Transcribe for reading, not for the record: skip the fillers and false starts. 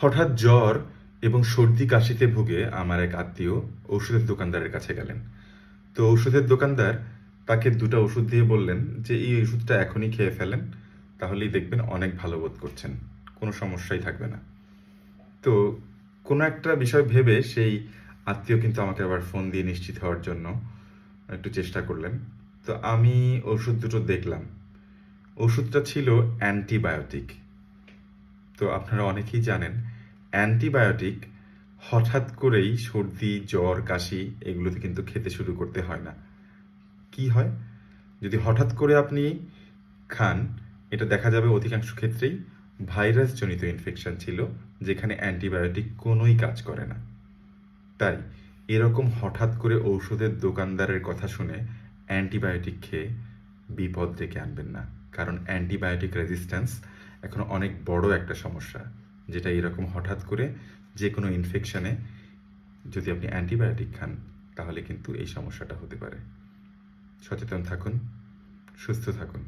হঠাৎ জ্বর এবং সর্দি কাশিতে ভুগে আমার এক আত্মীয় ঔষধের দোকানদারের কাছে গেলেন। তো ঔষধের দোকানদার তাকে দুটো ওষুধ দিয়ে বললেন যে এই ওষুধটা এখনই খেয়ে ফেলেন, তাহলেই দেখবেন অনেক ভালো বোধ করছেন, কোনো সমস্যাই থাকবে না। তো কোনো একটা বিষয় ভেবে সেই আত্মীয় কিন্তু আমাকে আবার ফোন দিয়ে নিশ্চিত হওয়ার জন্য একটু চেষ্টা করলেন। তো আমি ওষুধ দুটো দেখলাম। ওষুধটা ছিল অ্যান্টিবায়োটিক। তো আপনারা অনেকেই জানেন অ্যান্টিবায়োটিক হঠাৎ করেই সর্দি জ্বর কাশি এগুলোতে কিন্তু খেতে শুরু করতে হয় না। কি হয়, যদি হঠাৎ করে আপনি খান, এটা দেখা যাবে অধিকাংশ ক্ষেত্রেই ভাইরাসজনিত ইনফেকশন ছিল, যেখানে অ্যান্টিবায়োটিক কোনোই কাজ করে না। তাই এরকম হঠাৎ করে ঔষধের দোকানদারের কথা শুনে অ্যান্টিবায়োটিক খেয়ে বিপদ ডেকে আনবেন না। কারণ অ্যান্টিবায়োটিক রেজিস্ট্যান্স এখন অনেক বড় একটা সমস্যা, যেটা এরকম হঠাৎ করে যে কোনো ইনফেকশনে যদি আপনি অ্যান্টিবায়োটিক খান, তাহলে কিন্তু এই সমস্যাটা হতে পারে। সচেতন থাকুন, সুস্থ থাকুন।